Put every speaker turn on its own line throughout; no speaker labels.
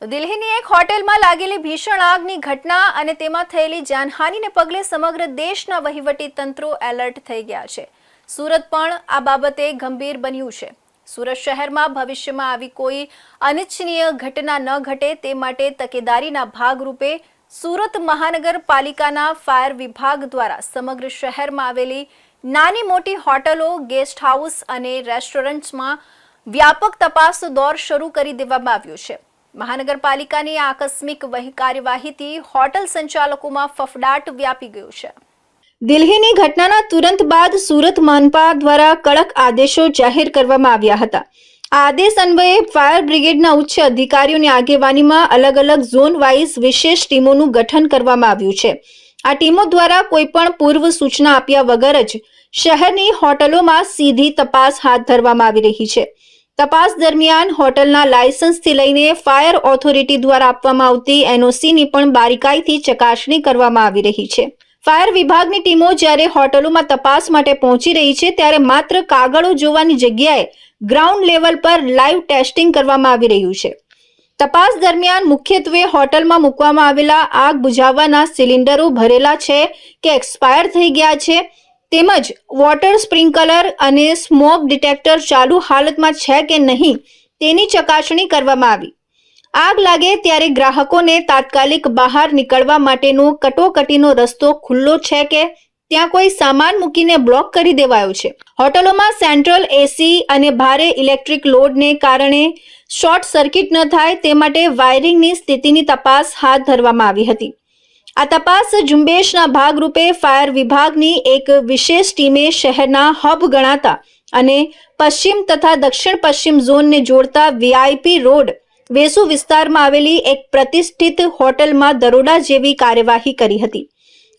દિલ્હીની એક હોટેલમાં લાગેલી ભીષણ આગની ઘટના અને તેમાં થયેલી જાનહાનિને પગલે સમગ્ર દેશના વહીવટી તંત્રો એલર્ટ થઈ ગયા છે। સુરત પણ આ બાબતે ગંભીર બન્યું છે। સુરત શહેરમાં ભવિષ્યમાં આવી કોઈ અનિચ્છનીય ઘટના ન ઘટે તે માટે તકેદારીના ભાગરૂપે સુરત મહાનગરપાલિકાના ફાયર વિભાગ દ્વારા સમગ્ર શહેરમાં આવેલી નાની મોટી હોટલો, ગેસ્ટ હાઉસ અને રેસ્ટોરન્ટ્સમાં વ્યાપક તપાસ દોર શરૂ કરી દેવામાં આવ્યો છે। મહાનગરપાલિકાની આકસ્મિક કાર્યવાહીથી હોટલ સંચાલકોમાં ફફડાટ વ્યાપી ગયો છે। દિલ્હીની ઘટનાના તુરંત બાદ સુરત મનપા દ્વારા કડક આદેશો જાહેર કરવામાં આવ્યા હતા। આ આદેશ અન્વયે ફાયર બ્રિગેડના ઉચ્ચ અધિકારીઓની આગેવાનીમાં અલગ અલગ ઝોન વાઇઝ વિશેષ ટીમોનું ગઠન કરવામાં આવ્યું છે। આ ટીમો દ્વારા કોઈપણ પૂર્વ સૂચના આપ્યા વગર જ શહેરની હોટલોમાં સીધી તપાસ હાથ ધરવામાં આવી રહી છે। તપાસ દરમિયાન હોટલના લાયસન્સથી લઈને ફાયર ઓથોરિટી દ્વારા આપવામાં આવતી એનઓસીની પણ બારીકાઈથી ચકાસણી કરવામાં આવી રહી છે। ફાયર વિભાગની ટીમો જ્યારે હોટલોમાં તપાસ માટે પહોંચી રહી છે ત્યારે માત્ર કાગળો જોવાની જગ્યાએ ગ્રાઉન્ડ લેવલ પર લાઈવ ટેસ્ટિંગ કરવામાં આવી રહ્યું છે। તપાસ દરમિયાન મુખ્યત્વે હોટલમાં મૂકવામાં આવેલા આગ બુઝાવવાના સિલિન્ડરો ભરેલા છે કે એક્સપાયર થઈ ગયા છે, તેમજ વોટર સ્પ્રિંકલર અને સ્મોક ડિટેક્ટર ચાલુ હાલતમાં છે કે નહીં તેની ચકાસણી કરવામાં આવી। આગ લાગે ત્યારે ગ્રાહકોને તાત્કાલિક બહાર નીકળવા માટેનો કટોકટીનો રસ્તો ખુલ્લો છે કે ત્યાં કોઈ સામાન મૂકીને બ્લોક કરી દેવાયો છે। હોટલોમાં સેન્ટ્રલ એસી અને ભારે ઇલેક્ટ્રિક લોડને કારણે શોર્ટ સર્કિટ ન થાય તે માટે વાયરિંગની સ્થિતિની તપાસ હાથ ધરવામાં આવી હતી। આ તપાસ ઝુંબેશના ભાગરૂપે ફાયર વિભાગની એક વિશેષ ટીમે શહેરના હબ ગણાતા અને પશ્ચિમ તથા દક્ષિણ પશ્ચિમ ઝોનને જોડતા વીઆઈપી રોડ વેસુ વિસ્તારમાં આવેલી એક પ્રતિષ્ઠિત હોટલમાં દરોડા જેવી કાર્યવાહી કરી હતી।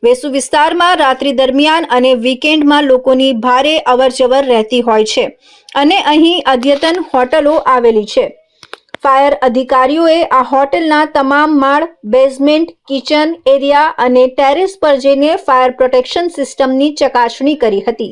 વેસુ વિસ્તારમાં રાત્રિ દરમિયાન અને વીકેન્ડમાં લોકોની ભારે અવરજવર રહેતી હોય છે અને અહીં અદ્યતન હોટલો આવેલી છે। ફાયર અધિકારીઓએ આ હોટલના તમામ માળ, બેઝમેન્ટ, કિચન એરિયા અને ટેરેસ પર જઈને ફાયર પ્રોટેક્શન સિસ્ટમની ચકાસણી કરી હતી।